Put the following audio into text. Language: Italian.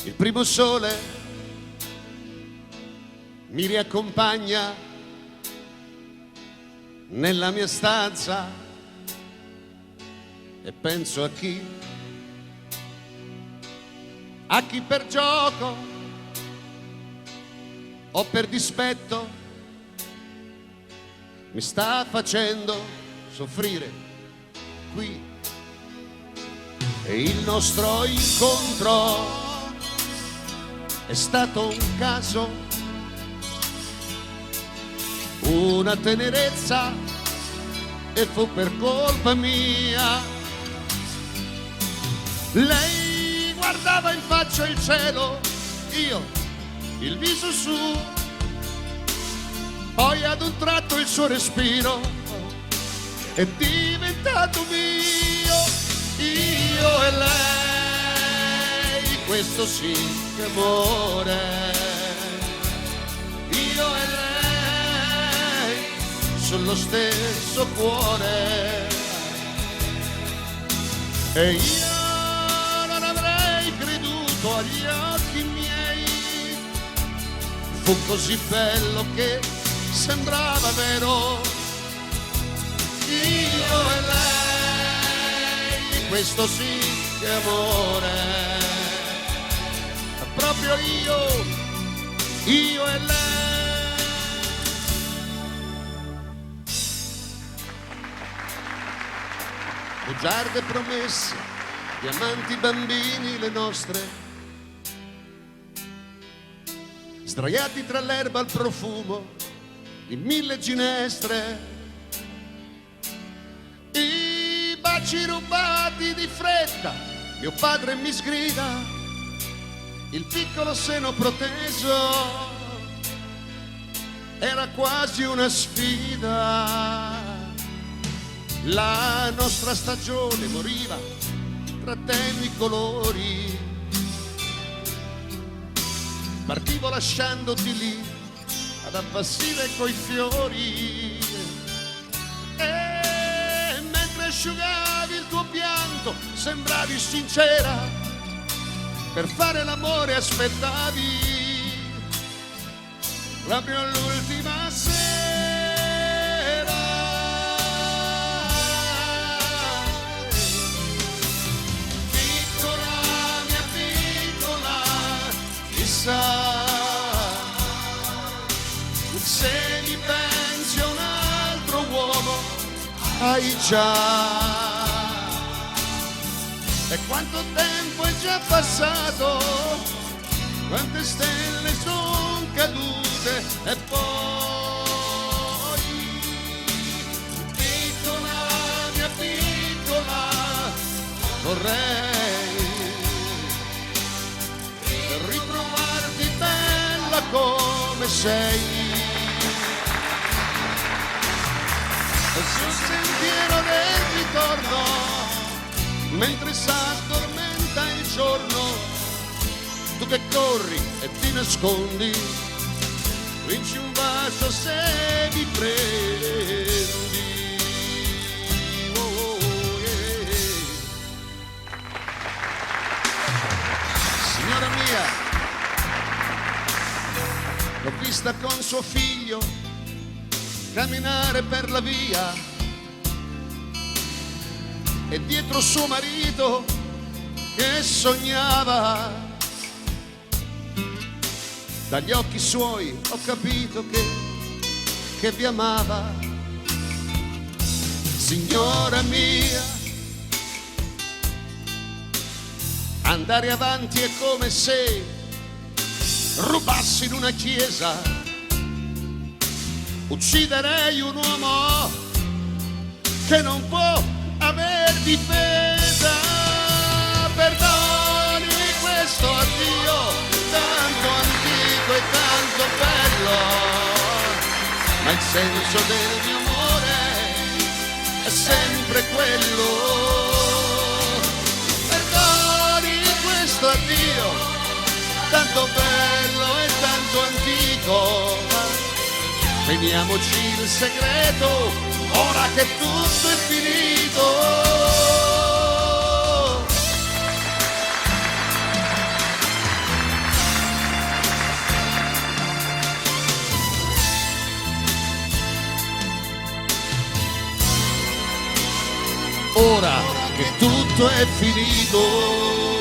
Il primo sole mi riaccompagna nella mia stanza e penso a chi per gioco o per dispetto mi sta facendo soffrire qui. E il nostro incontro è stato un caso, una tenerezza, e fu per colpa mia. Lei guardava in faccia il cielo, io il viso su, poi ad un tratto il suo respiro è diventato mio. Io e lei, questo sì che amore. Io e lei sullo stesso cuore. E io non avrei creduto agli occhi miei, fu così bello che sembrava vero. Io e lei, questo sì che amore. Proprio io e lei. Bugiarde promesse, diamanti bambini le nostre, sdraiati tra l'erba al profumo di 1000 ginestre. I baci rubati di fretta, mio padre mi sgrida, il piccolo seno proteso era quasi una sfida. La nostra stagione moriva tra tenui colori, partivo lasciandoti lì ad appassire coi fiori. E mentre asciugavi il tuo pianto sembravi sincera, per fare l'amore aspettavi proprio l'ultima sera. Piccola, mia piccola, chissà se mi pensi a un altro uomo, hai già. E quanto tempo è già passato, quante stelle son cadute, e poi piccola, mia piccola, vorrei ritrovarti bella come sei. E sul sentiero del ritorno, mentre s'addormenta il giorno, tu che corri e ti nascondi, vinci un vaso se mi prendi. Oh, yeah. Signora mia, l'ho vista con suo figlio camminare per la via e dietro suo marito che sognava. Dagli occhi suoi ho capito che vi amava. Signora mia, andare avanti è come se rubassi in una chiesa. Ucciderei un uomo che non può aver difesa. Perdoni questo addio tanto antico e tanto bello, ma il senso del mio amore è sempre quello. Perdoni questo addio tanto bello e tanto antico, teniamoci il segreto ora che tutto è finito. ora che tutto è finito.